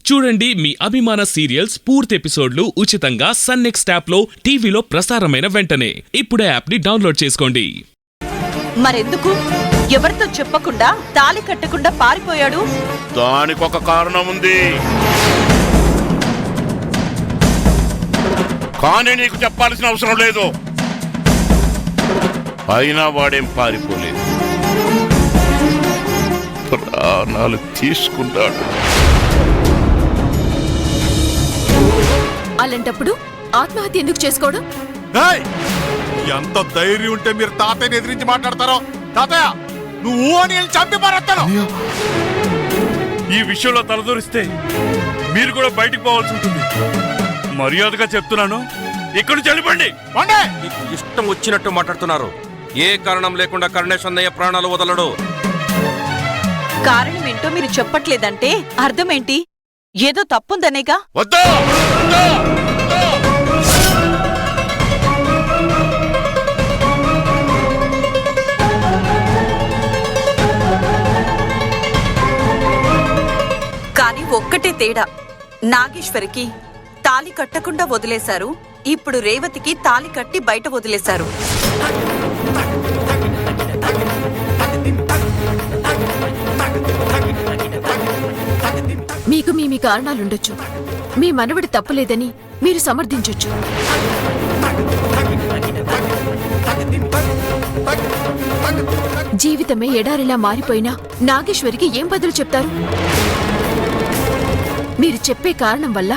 చూడండి మీ అభిమాన సీరియల్స్ పూర్తి ఎపిసోడ్లు ఉచితంగా సన్ నెక్స్ట్ యాప్ లో టీవీలో ప్రసారమైన వెంటనే ఇప్పుడే యాప్ ని డౌన్లోడ్ చేసుకోండి. మరెందుకు ఎవరితో చెప్పకుండా తాళి కట్టకుండా పారిపోయాడు? దానికొక కారణం ఉంది, కానీ నీకు చెప్పాల్సిన అవసరం లేదు. అయినా వాడేం పారిపోలేదు, ప్రాణాలు తీసుకుంటాడు. అలాంటప్పుడు ఆత్మహత్య ఎందుకు చేసుకోవడం? ఎంత ధైర్యం ఉంటే మీరు తాతయ్యని ఎదిరించి మాట్లాడతారో? తాతయ్య, నువ్వు అని చంపి మాట్లాడతాను. ఈ విషయంలో తలదూరిస్తే మీరు కూడా బయటికి పోవాల్సి ఉంటుంది. మర్యాదగా చెప్తున్నాను, ఇక్కడి నుంచి వెళ్ళిపోండి. ఇష్టం వచ్చినట్టు మాట్లాడుతున్నారు. ఏ కారణం లేకుండా కరుణేష్ అన్నయ్య ప్రాణాలు వదలడు. కారణం ఏంటో మీరు చెప్పట్లేదంటే అర్థమేంటి? ఏదో తప్పుందనేగా? వద్దు, కానీ ఒక్కటే తేడా, నాగేశ్వరికి తాళి కట్టకుండా వదిలేశారు, ఇప్పుడు రేవతికి తాళి కట్టి బయట వదిలేశారు. మీకు మీ కారణాలుండొచ్చు. మీ మనవడి తప్పులేదని మీరు సమర్థించొచ్చు. జీవితమే ఎడారిలా మారిపోయినా నాగేశ్వరికి ఏం బదులు చెప్తారు? మీరు చెప్పే కారణం వల్ల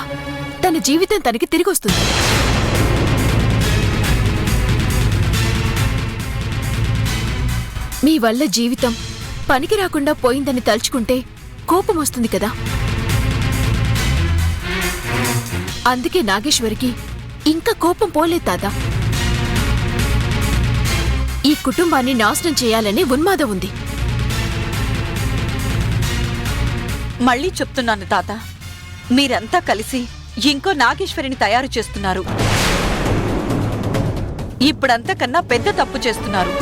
తన జీవితం తనకి తిరిగొస్తుంది. మీ వల్ల జీవితం పనికి రాకుండా పోయిందని తలుచుకుంటే కోపం వస్తుంది కదా. అందుకే నాగేశ్వరికి ఇంకా కోపం పోలేదు తాత. ఈ కుటుంబాన్ని నాశనం చేయాలనే ఉన్మాదం ఉంది. మళ్ళీ చెప్తున్నాను తాత, మీరంతా కలిసి ఇంకో నాగేశ్వరిని తయారు చేస్తున్నారు. ఇప్పుడంతకన్నా పెద్ద తప్పు చేస్తున్నారు.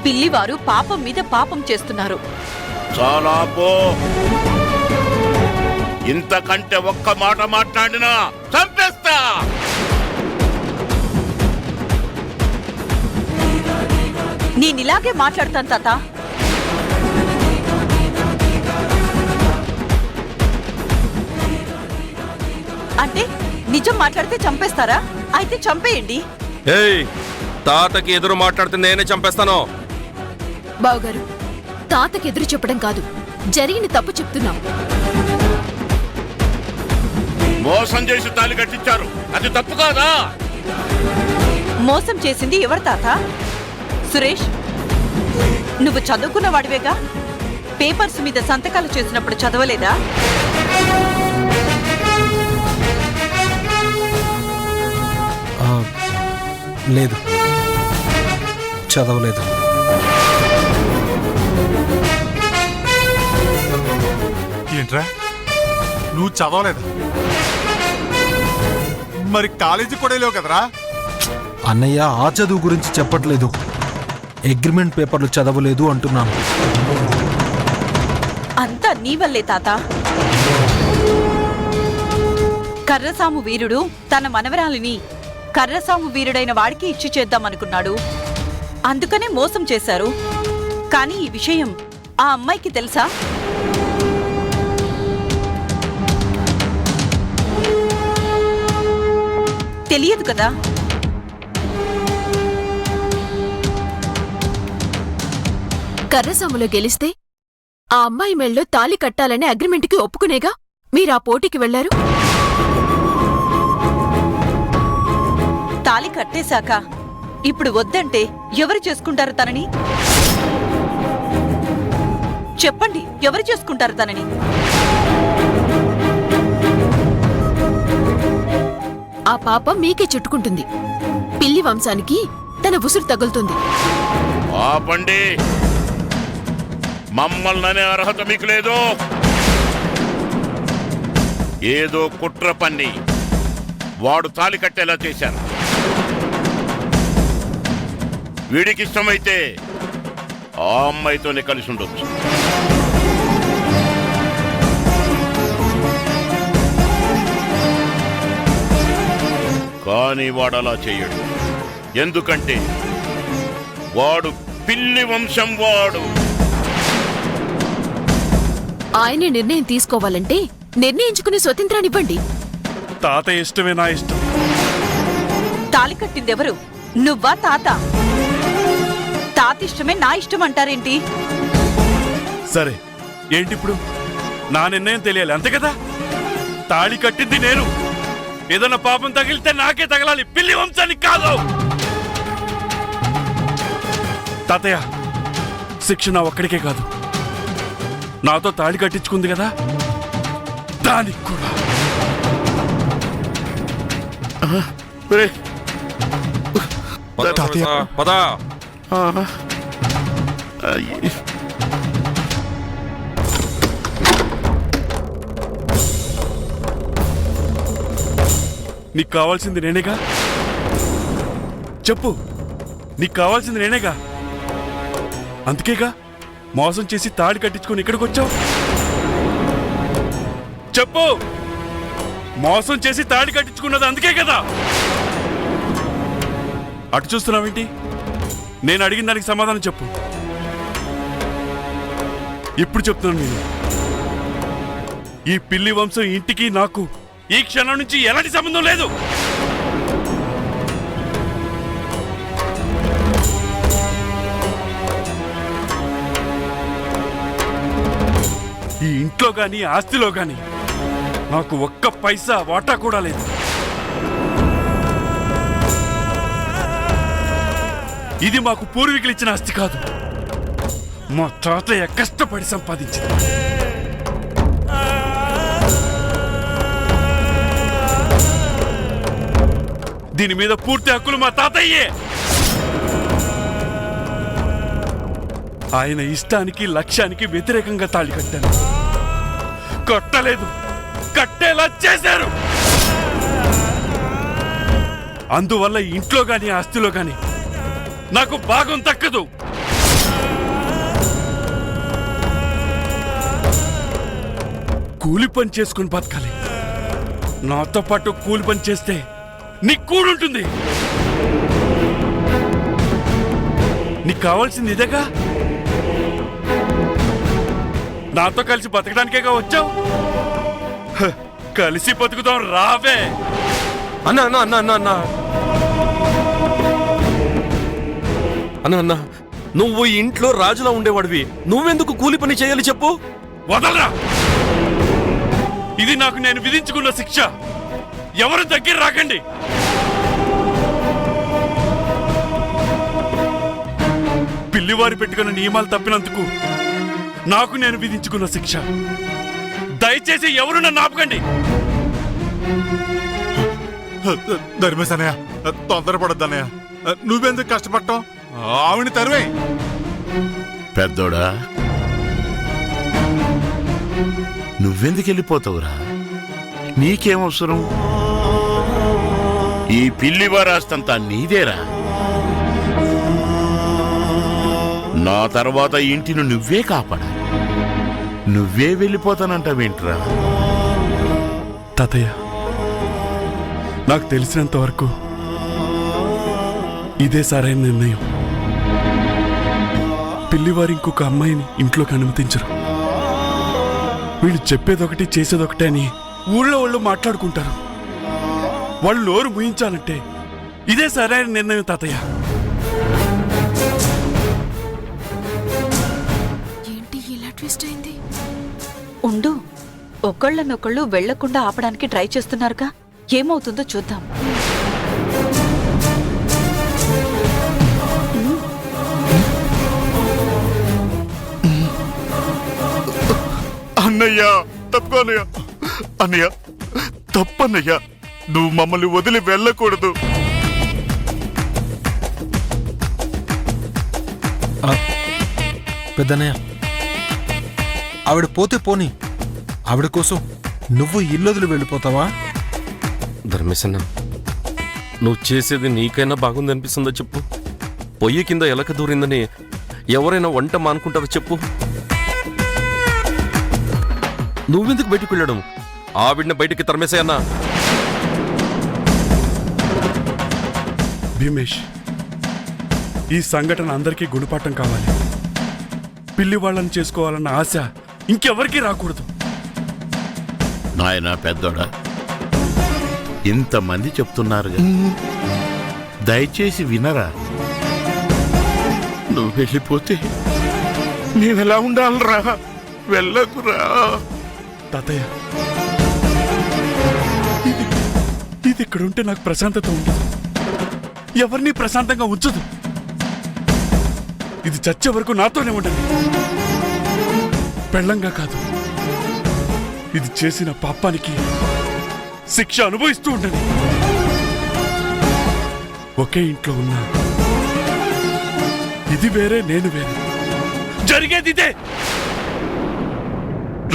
పిల్లివారు పాపం మీద పాపం చేస్తున్నారు. చాలా పో, ఇంతకంటే ఒక్క మాట మాట్లాడినా చంపేస్తా. నేనిలాగే మాట్లాడతాను తాత. అంటే నిజం మాట్లాడితే చంపేస్తారా? అయితే చంపేయండి. ఏయ్, తాతకి ఎదురు మాట్లాడితే నేనే చంపేస్తాను. బావగారు, తాతకి ఎదురు చెప్పడం కాదు, జరిగిన తప్పు చెప్తున్నాం. మోసం చేసి తాళి కట్టించారు, అది తప్పు కాదా? మోసం చేసింది ఎవరు తాత? సురేష్, నువ్వు చదువుకున్న వాడివేగా, పేపర్స్ మీద సంతకాలు చేసినప్పుడు చదవలేదా? లేదు, చదవలేదు. ఏంట్రా, నువ్వు చదవలేదా? మరి కాలేజీ కూడా లేవు కదరా? అన్నయ్య ఆ చదువు గురించి చెప్పట్లేదు, అగ్రిమెంట్ పేపర్లు చదవలేదు అంటున్నాను. అంతా నీ వల్లే తాత. కర్రసాము వీరుడు తన మనవరాలిని కర్రసాము వీరుడైన వాడికి ఇచ్చి చేద్దామనుకున్నాడు. అందుకనే మోసం చేశారు. కానీ ఈ విషయం ఆ అమ్మాయికి తెలుసా? తెలియదు కదా. కర్రసాములో గెలిస్తే ఆ అమ్మాయి మెళ్ళో తాళి కట్టాలనే అగ్రిమెంట్కి ఒప్పుకునేగా మీరా పోటీకి వెళ్లారు. తాళి కట్టేశాక ఇప్పుడు వద్దంటే ఎవరు చేసుకుంటారు తనని? చెప్పండి, ఎవరు చేసుకుంటారు తనని? ఆ పాప మీకే చుట్టుకుంటుంది. పిల్లి వంశానికి తన ఉసురు తగులుతుంది. ఆపండి, మమ్మల్ని అనే అర్హత మీకు లేదు. ఏదో కుట్ర పన్ని వాడు తాళి కట్టేలా చేశారు. వీడికి ఇష్టమైతే ఆ అమ్మాయితోనే కలిసి ఉండొచ్చు. కానీ వాడలా చేయడు. ఎందుకంటే వాడు పిల్లి వంశం వాడు. ఆయనే నిర్ణయం తీసుకోవాలంటే నిర్ణయించుకునే స్వతంత్రాన్నివ్వండి. తాతయ్య ఇష్టమే నా ఇష్టం. తాళి కట్టిందెవరు? నువ్వా తాత? తాత ఇష్టమే నా ఇష్టం అంటారేంటి? సరే ఏంటి ఇప్పుడు? నా నిర్ణయం తెలియాలి అంతే కదా? తాళి కట్టింది నేను. ఏదైనా పాపం తగిలితే నాకే తగలాలి, పిల్లి వంశానికి కాదు. తాతయ్య, శిక్ష నా ఒక్కడికే కాదు, నాతో తాళి కట్టించుకుంది కదా దానికి కూడా. ఒరేయ్, పద, పద. అయ్యి. నీకు కావాల్సింది నేనేగా? చెప్పు, నీకు కావాల్సింది నేనేగా? అందుకేగా మోసం చేసి తాళి కట్టించుకొని ఇక్కడికి వచ్చావు. చెప్పు, మోసం చేసి తాళి కట్టించుకున్నది అందుకే కదా? అటు చూస్తున్నావేంటి? నేను అడిగిన దానికి సమాధానం చెప్పు. ఇప్పుడు చెప్తున్నాను, నేను ఈ పిల్లి వంశం ఇంటికి నాకు ఈ క్షణం నుంచి ఎలాంటి సంబంధం లేదు. ఈ ఇంట్లో గాని ఆస్తిలో గాని నాకు ఒక్క పైసా వాటా కూడా లేదు. ఇది మాకు పూర్వీకులు ఇచ్చిన ఆస్తి కాదు, మా తాతయ్య కష్టపడి సంపాదించింది. దీని మీద పూర్తి హక్కులు మా తాతయ్యే. ఆయన ఇష్టానికి లక్ష్యానికి వ్యతిరేకంగా తాళి కట్టాను. కట్టలేదు, కట్టేలా చేశారు. అందువల్ల ఇంట్లో గాని ఆస్తిలో గాని నాకు భాగం దక్కదు. కూలి పని చేసుకుని బతకాలి. నాతో పాటు కూలి పని చేస్తే నీకు కూడుంటుంది. నీకు కావాల్సింది ఇదేగా? నాతో కలిసి బతకడానికేగా వచ్చావు? కలిసి బతుకుదాం రావే. అన్నా అన్నా అన్నా అన్నా అన్నా అన్నా అన్నా, నువ్వు ఇంట్లో రాజులా ఉండేవాడివి, నువ్వెందుకు కూలి పని చేయాలి చెప్పు? వదలరా! ఇది నాకు నేను విధించుకున్న శిక్ష. ఎవరు దగ్గర రాకండి. పిల్లివారి పెట్టుకున్న నియమాలు తప్పినందుకు నాకు నేను విధించుకున్న శిక్ష. దయచేసి ఎవరు నన్ను ఆపకండి. ధర్మేశ్ అన్నయ్య, తొందరపడద్దు అన్నయ్య. నువ్వెందుకు కష్టపడటం? ఆవిడ తరువే. పెద్దోడా, నువ్వెందుకు వెళ్ళిపోతావురా? నీకేం అవసరం? ఈ పిల్లివారాస్తంతా నీదేరా. నా తర్వాత ఇంటిని నువ్వే కాపాడాలి. నువ్వే వెళ్ళిపోతానంటావేంట్రా? తాతయ్య, నాకు తెలిసినంత వరకు ఇదే సరైన నిర్ణయం. పిల్లివారి ఇంకొక అమ్మాయిని ఇంట్లోకి అనుమతించరు. వీళ్ళు చెప్పేదొకటి చేసేదొకటే అని ఊళ్ళో వాళ్ళు మాట్లాడుకుంటారు. వాళ్ళు నోరు ముయించాలంటే ఇదే సరైన నిర్ణయం తాతయ్య. ఏంటి ఇలా ట్విస్ట్ అయింది? ఉండు, ఒకళ్ళనొకళ్ళు వెళ్లకుండా ఆపడానికి ట్రై చేస్తున్నారుగా, ఏమవుతుందో చూద్దాం. అన్నయ్య తప్పు. అన్నయ్య, అన్నయ్య తప్పన్నయ్య. నువ్వు మమ్మల్ని వదిలి వెళ్ళకూడదు. పెద్దన్నయ్య, ఆవిడ పోతే పోని, ఆవిడ కోసం నువ్వు ఇల్లొదిలి వెళ్ళిపోతావా? ధర్మేశన్న, నువ్వు చేసేది నీకైనా బాగుందనిపిస్తుందో చెప్పు? పొయ్యి కింద ఎలక దూరిందని ఎవరైనా వంట మానుకుంటారో చెప్పు? నువ్వెందుకు బయటకు వెళ్ళడం? ఆవిడ్ని బయటికి తరిమేసాయన్నా. భీమేష్, ఈ సంఘటన అందరికీ గుణపాఠం కావాలి. పిల్లి వాళ్ళని చేసుకోవాలన్న ఆశ ఇంకెవరికీ రాకూడదు. నాయనా పెద్దోడా, ఇంతమంది చెప్తున్నారు, దయచేసి వినరా. నువ్వు వెళ్ళిపోతే నేనెలా ఉండాలరా? వెళ్ళకురా. తాతయ్య, ఇది ఇక్కడుంటే నాకు ప్రశాంతత ఉండదు, ఎవరిని ప్రశాంతంగా ఉంచదు. ఇది చచ్చే వరకు నాతోనే ఉండండి. పెళ్ళంగా కాదు, ఇది చేసిన పాపానికి శిక్ష అనుభవిస్తూ ఉండండి. ఒకే ఇంట్లో ఉన్నా ఇది వేరే, నేను వేరే, జరిగేది ఇదే.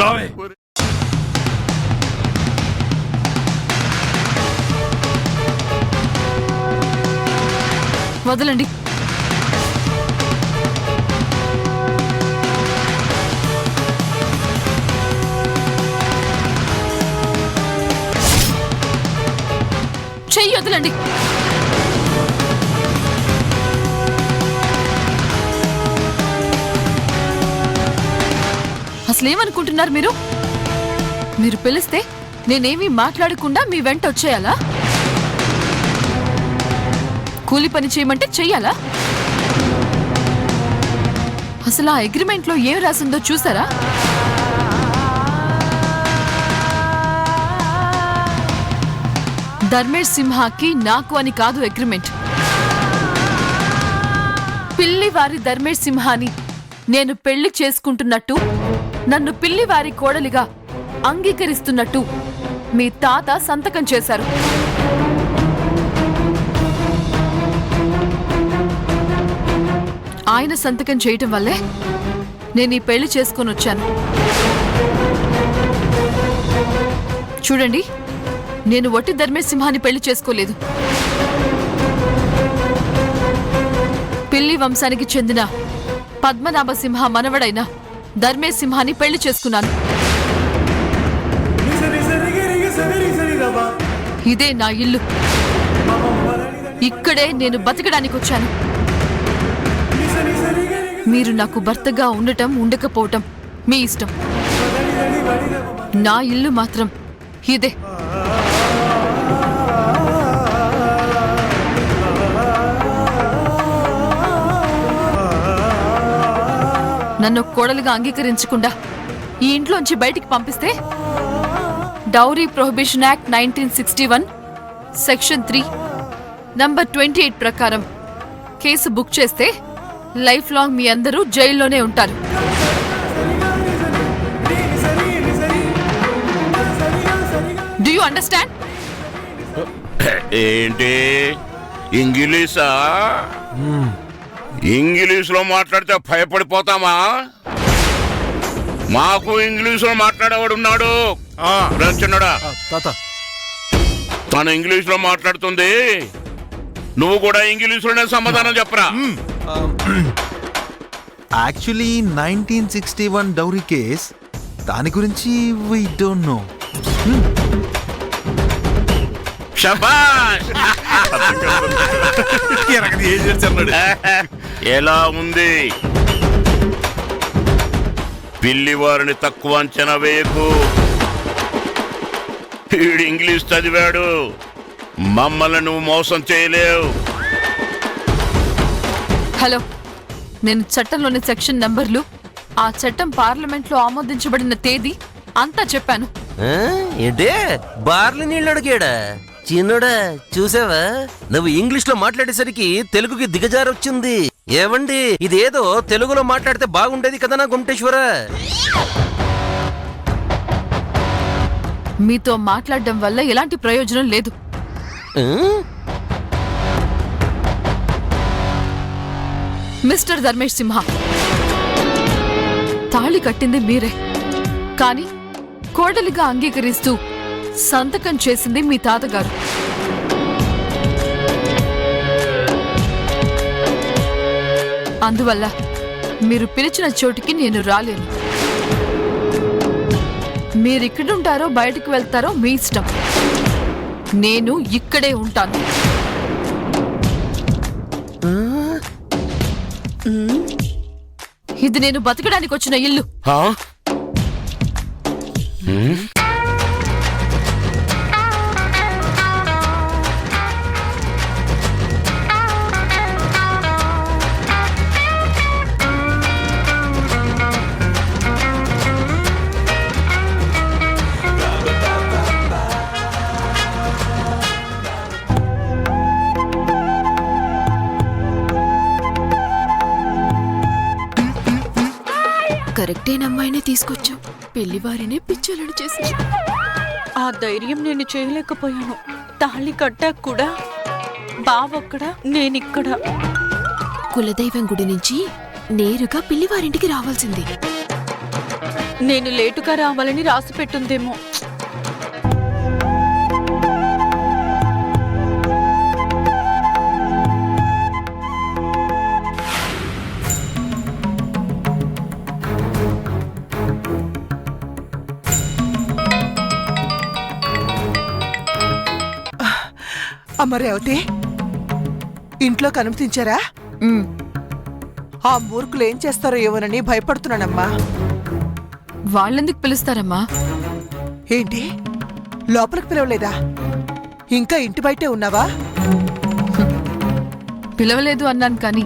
రావే. వదలండి. చెయ్యి వదలండి. అసలేమనుకుంటున్నారు మీరు? మీరు పిలిస్తే నేనేమీ మాట్లాడకుండా మీ వెంట వచ్చేయాలా? కూలి పని చేయమంటే చెయ్యాలా? అసలు ఆ అగ్రిమెంట్లో ఏం రాసిందో చూసారా? ధర్మేష్ సింహాకి నాకు అని కాదు అగ్రిమెంట్. పిల్లివారి ధర్మేష్ సింహాని నేను పెళ్లి చేసుకుంటున్నట్టు, నన్ను పిల్లివారి కోడలిగా అంగీకరిస్తున్నట్టు మీ తాత సంతకం చేశారు. ఆయన సంతకం చేయటం వల్లే నేను ఈ పెళ్లి చేసుకొని వచ్చాను. చూడండి, నేను వట్టి ధర్మేష్ సింహాన్ని పెళ్లి చేసుకోలేదు. పిల్లి వంశానికి చెందిన పద్మనాభ సింహ మనవడైన ధర్మేష్ సింహాన్ని పెళ్లి చేసుకున్నాను. ఇదే నా ఇల్లు. ఇక్కడే నేను బతకడానికి వచ్చాను. మీరు నాకు భర్తగా ఉండటం ఉండకపోవటం మీ ఇష్టం. నా ఇల్లు మాత్రం ఇదే. నన్ను కోడలుగా అంగీకరించకుండా ఈ ఇంట్లోంచి బయటికి పంపిస్తే dowry prohibition act 1961 section 3 number 28 ప్రకారం కేసు బుక్ చేస్తే లైఫ్ లాంగ్ మీ అందరూ జైల్లోనే ఉంటారు. Do you understand? ఏంటి ఇంగ్లీషా? ఇంగ్లీష్లో మాట్లాడితే భయపడిపోతామా? మాకు ఇంగ్లీష్లో మాట్లాడేవాడు ఉన్నాడు. చిన్నడా, తాత, తను ఇంగ్లీష్లో మాట్లాడుతుంది, నువ్వు కూడా ఇంగ్లీష్లోనే సమాధానం చెప్పరా. యాక్చువల్లీ 1961 డౌరీ కేస్, దాని గురించి వి డోంట్ నో. శభాష్. ఎలా ఉంది? పిల్లివారిని తక్కువ అంచనా వేయకు. వీడు ఇంగ్లీష్ చదివాడు, మమ్మల్ని నువ్వు మోసం చేయలేవు. హలో, నేను చట్టంలోని సెక్షన్ నంబర్లు, ఆ చట్టం పార్లమెంట్లో ఆమోదించబడిన తేదీ అంతా చెప్పాను. ఏంటే బార్లు నీళ్ళు అడిగాడా? చిన్నోడా, చూసావా? నువ్వు ఇంగ్లీష్ లో మాట్లాడేసరికి తెలుగుకి దిగజారొచ్చింది. ఏవండి, ఇదేదో తెలుగులో మాట్లాడితే బాగుండేది కదా నా గుంటేశ్వర. మీతో మాట్లాడడం వల్ల ఎలాంటి ప్రయోజనం లేదు. మిస్టర్ ధర్మేష్ సింహ, తాళి కట్టింది మీరే, కానీ కోడలిగా అంగీకరిస్తూ సంతకం చేసింది మీ తాతగారు. అందువల్ల మీరు పిలిచిన చోటికి నేను రాలేను. మీరిక్కడుంటారో బయటికి వెళ్తారో మీ ఇష్టం. నేను ఇక్కడే ఉంటాను. ఇది నేను బతకడానికి వచ్చిన ఇల్లు. హా? కరెక్టైన అమ్మాయినే తీసుకొచ్చావు, పెళ్లివారినే పిచ్చోళ్ళని చేసి. ఆ ధైర్యం నేను చేయలేకపోయాను. తాళి కట్టాక కూడా బావక్కడ, నేనిక్కడ. కులదైవం గుడి నుంచి నేరుగా పిల్లివారింటికి రావాల్సింది. నేను లేటుగా రావాలని రాసి పెట్టుందేమో. అమ్మ రేవతి, ఇంట్లో కనిపించారా? ఆ మూర్ఖులు ఏం చేస్తారో ఏమోనని భయపడుతున్నానమ్మా. వాళ్ళెందుకు పిలుస్తారమ్మా? ఏంటి, లోపలికి పిలవలేదా? ఇంకా ఇంటి బయటే ఉన్నావా? పిలవలేదు అన్నాను కానీ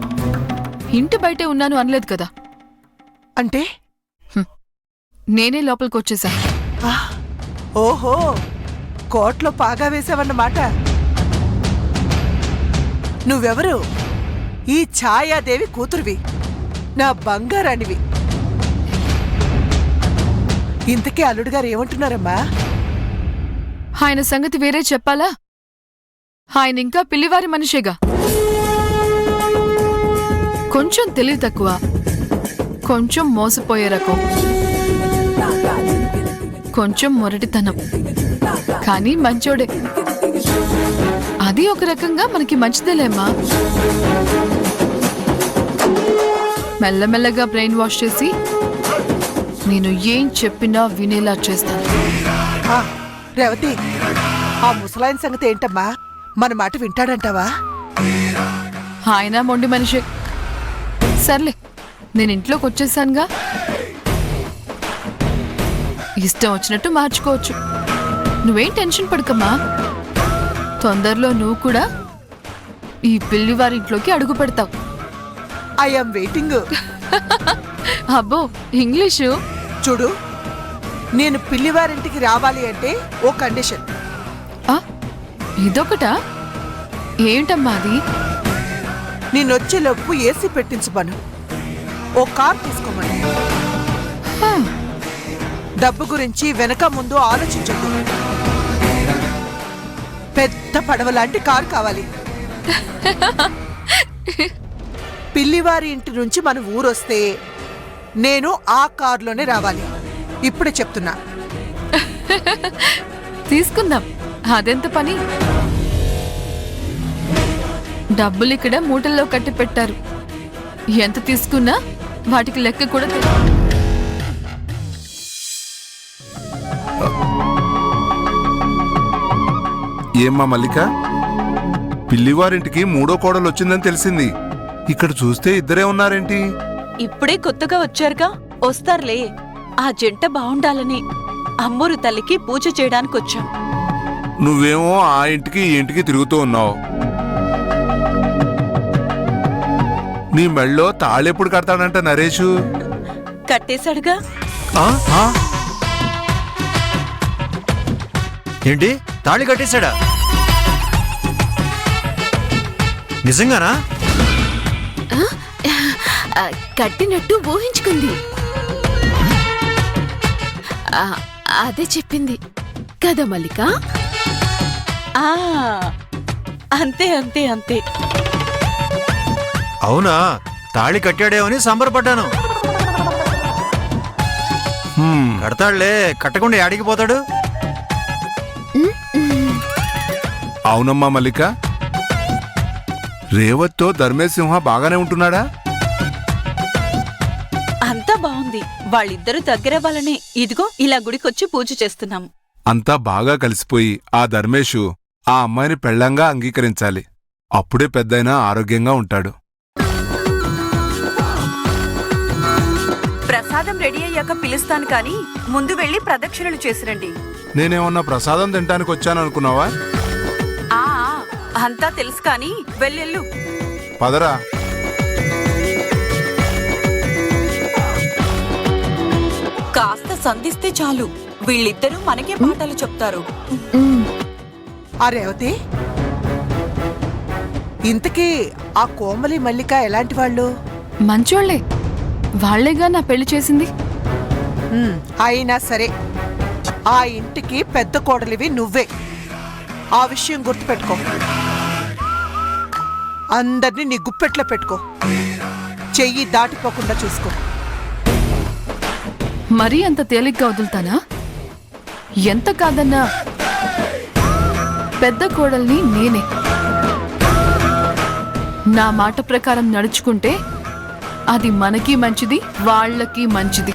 ఇంటి బయటే ఉన్నాను అనలేదు కదా. అంటే నేనే లోపలికి వచ్చేసా. ఓహో, కోట్లో పాగా వేసావన్నమాట. నువ్వెవరు? ఈ ఛాయాదేవి కూతురువి, నా బంగారానివి. ఇంతకీ అల్లుడు గారు ఏమంటున్నారమ్మా? ఆయన సంగతి వేరే చెప్పాలా? ఆయన ఇంకా పిల్లివారి మనిషేగా. కొంచెం తెలివి తక్కువ, కొంచెం మోసపోయే రకం, కొంచెం మొరటితనం, కానీ మంచోడే. అది ఒక రకంగా మనకి మంచిదేలేమ్మా. మెల్లమెల్లగా బ్రెయిన్ వాష్ చేసి నేను ఏం చెప్పినా వినేలా చేస్తాను. రేవతి, ఆ ముసలాయన సంగతి ఏంటమ్మా? మన మాట వింటాడంటావా? ఆయన మొండి మనిషే. సర్లే, నేను ఇంట్లోకి వచ్చేసానుగా, ఇష్టం వచ్చినట్టు మార్చుకోవచ్చు. నువ్వేం టెన్షన్ పడకమ్మా. తొందరలో నువ్వు కూడా ఈ పిల్లివారింట్లోకి అడుగు పెడతావు. I'm waiting. అబ్బో, ఇంగ్లీషు చూడు, నేను పిల్లివారింటికి రావాలి అంటే ఓ కండిషన్. ఇదొకటా? ఏంటమ్మా అది? నేనొచ్చేలోపు ఏసీ పెట్టించమను, ఓ కార్ తీసుకోమను. డబ్బు గురించి వెనక ముందు ఆలోచించద్దు. పెద్ద పడవ లాంటి కారు కావాలి. పిల్లివారి ఇంటి నుంచి మన ఊరొస్తే నేను ఆ కారులోనే రావాలి. ఇప్పుడే చెప్తున్నా. తీసుకుందాం, అదెంత పని. డబ్బులు ఇక్కడ మూటల్లో కట్టి పెట్టారు. ఎంత తీసుకున్నా వాటికి లెక్క కూడా ఏమ్మా మల్లిక, పిల్లివారింటికి మూడో కోడలు వచ్చిందని తెలిసింది. ఇక్కడ చూస్తే ఇద్దరే ఉన్నారేంటి? ఇప్పుడే కొత్తగా వచ్చారుగా, వస్తారులే. ఆ జంట బావుండాలని అమ్మోరు తల్లికి పూజ చేయడానికి వచ్చాం. నువ్వేమో ఆ ఇంటికి ఈ ఇంటికి తిరుగుతూ ఉన్నావు. నీ మెళ్ళో తాళెప్పుడు కడతాడంట నరేషు? కట్టేశాడుగా. ఏంటి, తాళి కట్టేశాడా? నిజంగానా? కట్టినట్టు ఊహించుకుంది. అదే చెప్పింది కదా మల్లిక. అంతే అంతే అంతే. అవునా? తాళి కట్టాడేమని సంబరపడ్డాను. కడతాడులే, కట్టకుండా యాడికి పోతాడు? అవునమ్మా మల్లిక, రేవత్తో ధర్మేసింహ బాగానే ఉంటున్నాడా? అంతా బాగుంది. వాళ్ళిద్దరూ దగ్గరవ్వాలనే ఇదిగో ఇలా గుడికొచ్చి పూజ చేస్తున్నాం. అంతా బాగా కలిసిపోయి ఆ ధర్మేషు ఆ అమ్మాయిని పెళ్ళంగా అంగీకరించాలి. అప్పుడే పెద్దయినా ఆరోగ్యంగా ఉంటాడు. ప్రసాదం రెడీ అయ్యాక పిలుస్తాను కానీ ముందు వెళ్ళి ప్రదక్షిణలు చేసిరండి. నేనేమన్నా ప్రసాదం తినడానికి వచ్చాను అనుకున్నావా? ఆ అంతా తెలుసు కానీ వెళ్ళెళ్ళు. పదరా. కాస్త సంధిస్తే చాలు, వీళ్ళిద్దరూ మనకే పాఠాలు చెప్తారు. ఆ రేవతి, ఇంతకీ ఆ కోమలి మల్లిక ఎలాంటి వాళ్ళు? మంచోళ్లే, వాళ్లేగా నా పెళ్లి చేసింది. అయినా సరే ఆ ఇంటికి పెద్ద కోడలివి నువ్వే. ఆ విషయం గుర్తుపెట్టుకో. అందరినీ నీ గుప్పెట్లో పెట్టుకో. చెయ్యి దాటిపోకుండా చూసుకో. మరీ అంత తేలిగ్గా వదులుతానా? ఎంత కాదన్నా పెద్ద కోడల్ని నేనే. నా మాట ప్రకారం నడుచుకుంటే అది మనకి మంచిది, వాళ్ళకి మంచిది.